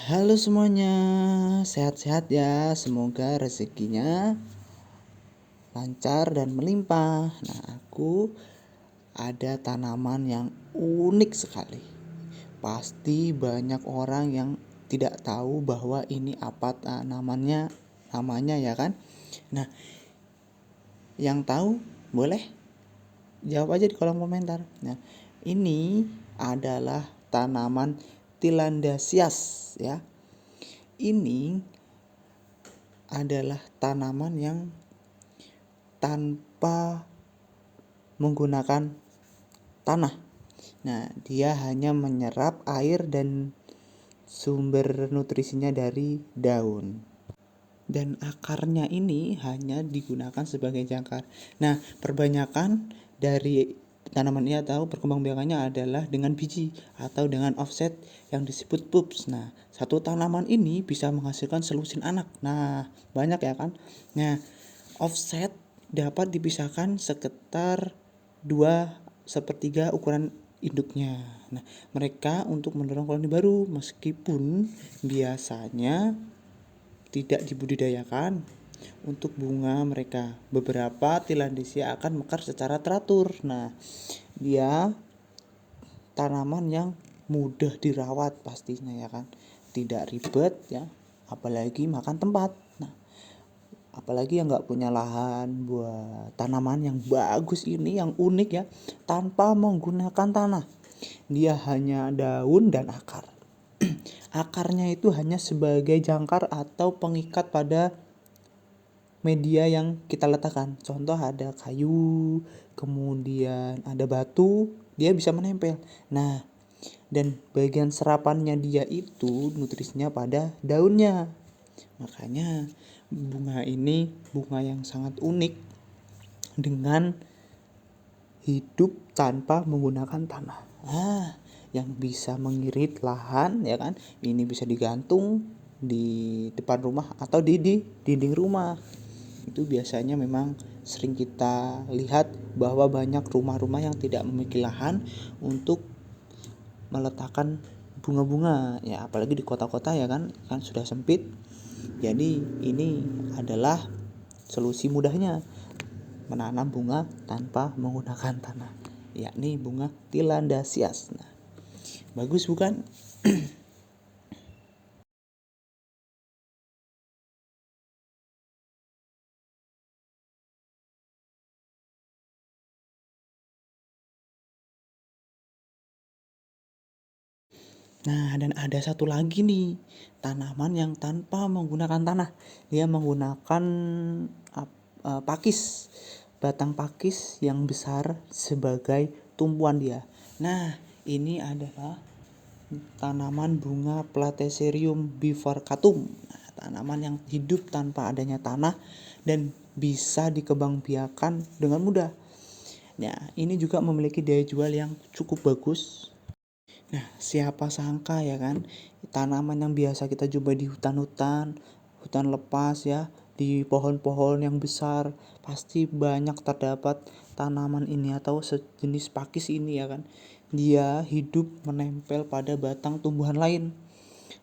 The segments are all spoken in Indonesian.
Halo semuanya, sehat-sehat ya. Semoga rezekinya lancar dan melimpah. Nah, aku ada tanaman yang unik sekali. Pasti banyak orang yang tidak tahu bahwa ini apa namanya ya kan. Nah, yang tahu boleh jawab aja di kolom komentar. Nah, ini adalah tanaman Tillandsias ya. Ini adalah tanaman yang tanpa menggunakan tanah. Nah, dia hanya menyerap air dan sumber nutrisinya dari daun. Dan akarnya ini hanya digunakan sebagai jangkar. Nah, perbanyakan dari tanaman ini atau perkembangbiakannya adalah dengan biji atau dengan offset yang disebut pups. Nah, satu tanaman ini bisa menghasilkan selusin anak. Nah, banyak ya kan. Nah, offset dapat dipisahkan sekitar 2/3 ukuran induknya. Nah, mereka untuk mendorong koloni baru meskipun biasanya tidak dibudidayakan untuk bunga mereka. Beberapa Tillandsia akan mekar secara teratur. Nah, dia tanaman yang mudah dirawat pastinya ya kan. Tidak ribet ya, apalagi makan tempat. Nah, apalagi yang nggak punya lahan buat tanaman yang bagus ini, yang unik ya, tanpa menggunakan tanah. Dia hanya daun dan akar. Akarnya itu hanya sebagai jangkar atau pengikat pada media yang kita letakkan. Contoh ada kayu, kemudian ada batu, dia bisa menempel. Nah, dan bagian serapannya dia itu nutrisinya pada daunnya. Makanya bunga ini bunga yang sangat unik dengan hidup tanpa menggunakan tanah. Yang bisa mengirit lahan ya kan. Ini bisa digantung di depan rumah atau di dinding rumah. Itu biasanya memang sering kita lihat bahwa banyak rumah-rumah yang tidak memiliki lahan untuk meletakkan bunga-bunga ya, apalagi di kota-kota ya kan sudah sempit. Jadi ini adalah solusi mudahnya menanam bunga tanpa menggunakan tanah, yakni bunga Tillandsias. Nah, bagus bukan? Nah, dan ada satu lagi nih, tanaman yang tanpa menggunakan tanah. Dia menggunakan pakis, batang pakis yang besar sebagai tumpuan dia. Nah, ini adalah tanaman bunga Platycerium biforcatum. Nah, tanaman yang hidup tanpa adanya tanah dan bisa dikembangbiakan dengan mudah. Nah, ini juga memiliki daya jual yang cukup bagus. Nah, siapa sangka ya kan, tanaman yang biasa kita jumpa di hutan-hutan, hutan lepas ya, di pohon-pohon yang besar, pasti banyak terdapat tanaman ini atau sejenis pakis ini ya kan. Dia hidup menempel pada batang tumbuhan lain.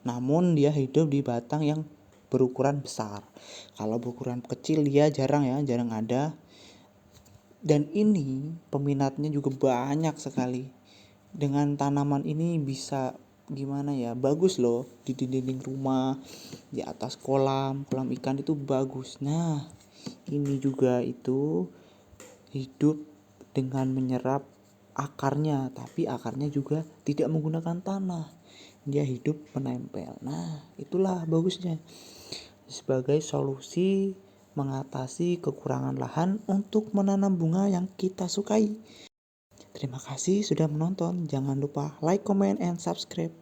Namun dia hidup di batang yang berukuran besar. Kalau berukuran kecil dia jarang ada. Dan ini peminatnya juga banyak sekali. Dengan tanaman ini bisa gimana ya, bagus loh di dinding rumah, di atas kolam ikan itu bagus. Nah, ini juga itu hidup dengan menyerap akarnya, tapi akarnya juga tidak menggunakan tanah, dia hidup menempel. Nah, itulah bagusnya sebagai solusi mengatasi kekurangan lahan untuk menanam bunga yang kita sukai. Terima kasih sudah menonton. Jangan lupa like, comment, and subscribe.